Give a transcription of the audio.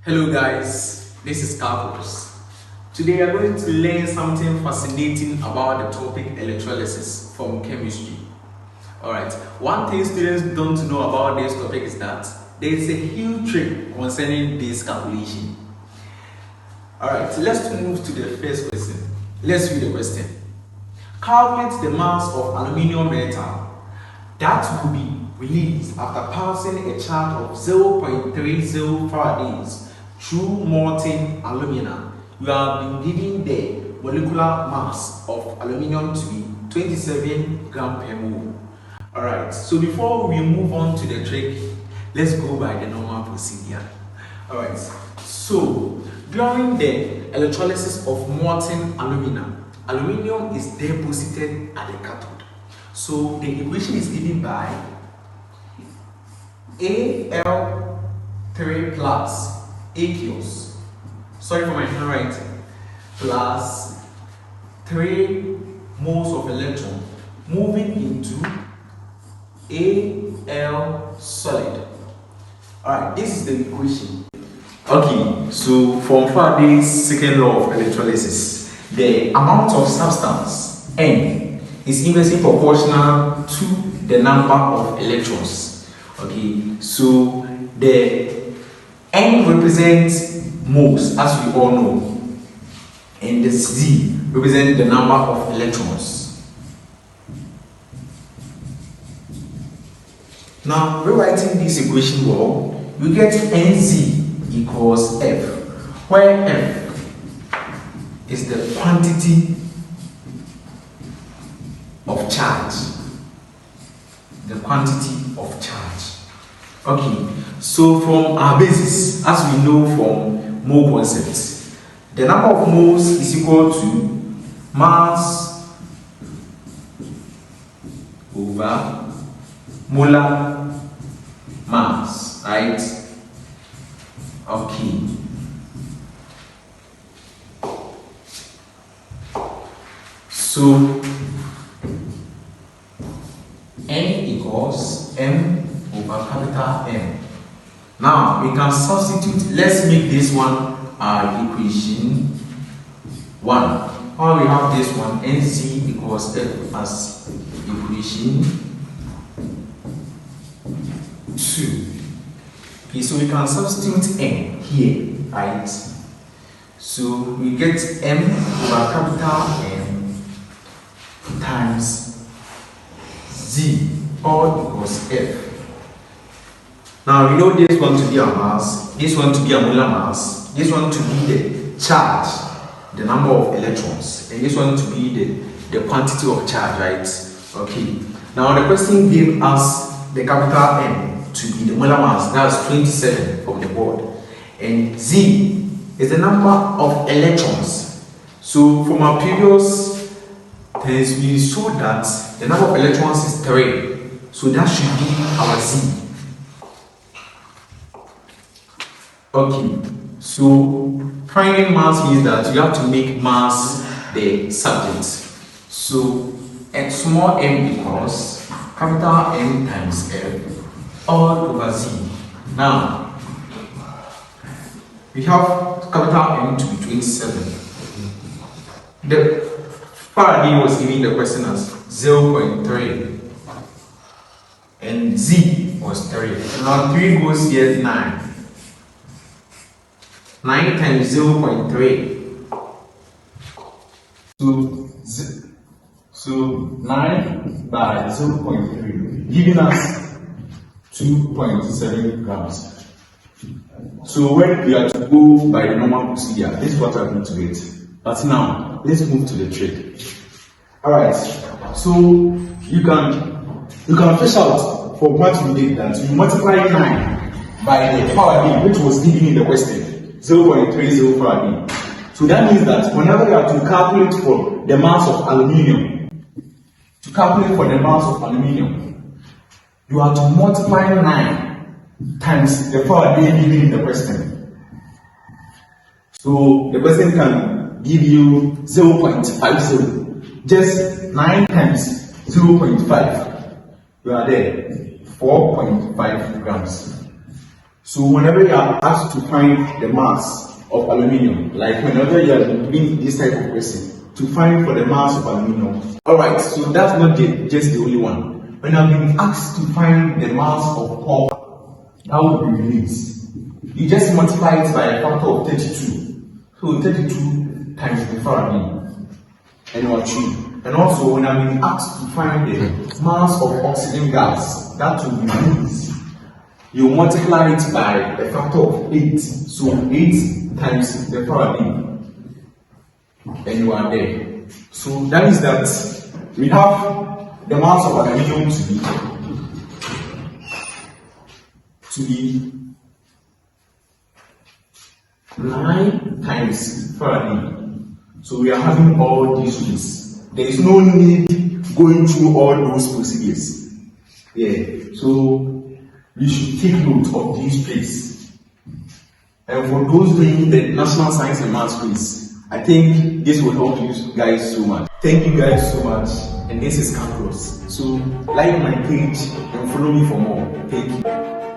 Hello guys, this is Carlos. Today we are going to learn something fascinating about the topic electrolysis from chemistry. Alright, one thing students don't know about this topic is that there is a huge trick concerning this calculation. Alright, let's move to the first question. Let's read the question. Calculate the mass of aluminium metal that will be released after passing a charge of 0.30 faradays through molten alumina. You have been given the molecular mass of aluminium to be 27 gram per mole. Alright, so before we move on to the trick, let's go by the normal procedure. Alright, so during the electrolysis of molten alumina, aluminium is deposited at the cathode. So the equation is given by Al3 plus aqueous, sorry for my handwriting, plus 3 moles of electron moving into Al solid. Alright, this is the equation. Okay, so from Faraday's second law of electrolysis, the amount of substance N is inversely proportional to the number of electrons. Okay, so the N represents moles, as we all know, and the Z represents the number of electrons. Now, rewriting this equation well, we get NZ equals F, where F is the quantity of charge. The quantity of charge. Okay, so from our basis, as we know from mole concepts, the number of moles is equal to mass over molar mass, right? Okay. So N equals M over capital M. Now we can substitute. Let's make this one our equation 1. Now we have this one, NC equals F as equation 2. Okay, so we can substitute N here, right? So we get M over capital M times Z, all equals F. Now we know this one to be a mass, this one to be a molar mass, this one to be the charge, the number of electrons, and this one to be the quantity of charge, right? Okay. Now the question gave us the capital M to be the molar mass, that's 27 from the board, and Z is the number of electrons. So from our previous things, we saw that the number of electrons is 3, so that should be our Z. Okay, so finding mass means that you have to make mass the subject. So small m equals capital M times F all over Z. Now we have capital M to be 27. The Faraday was giving the question as 0.3 and Z was 3. Now 3 goes here 9. 9 times 0.3. So 9 by 0.3, giving us 2.7 grams. So when we are to go by the normal procedure, this is what we are going to get. But now, let's move to the trick. Alright, so you can fish out for what we did that you multiply 9 by the Faraday, which was given in the question, 0.30 Faraday. So that means that whenever you have to calculate for the mass of aluminium, you have to multiply 9 times the Faraday given in the question. So the question can give you 0.50. Just 9 times 0.5. You are there. 4.5 grams. So whenever you are asked to find the mass of aluminium, like whenever you are doing this type of question, to find for the mass of aluminium. Alright, so that's not just the only one. When I've been asked to find the mass of copper, that would be released. You just multiply it by a factor of 32. So 32 times the Faraday, and you achieve. And also, when I've been asked to find the mass of oxygen gas, that will be released. You multiply it by a factor of 8. So 8 times the Faraday, and you are there. So that is that we have the mass of aluminium to be 9 times Faraday. So we are having all these ways. There is no need going through all those procedures. Yeah. So we should take note of these places. And for those doing the National Science and Maths quiz, I think this will help you guys so much. Thank you guys so much. And this is Campus. So like my page and follow me for more. Thank you.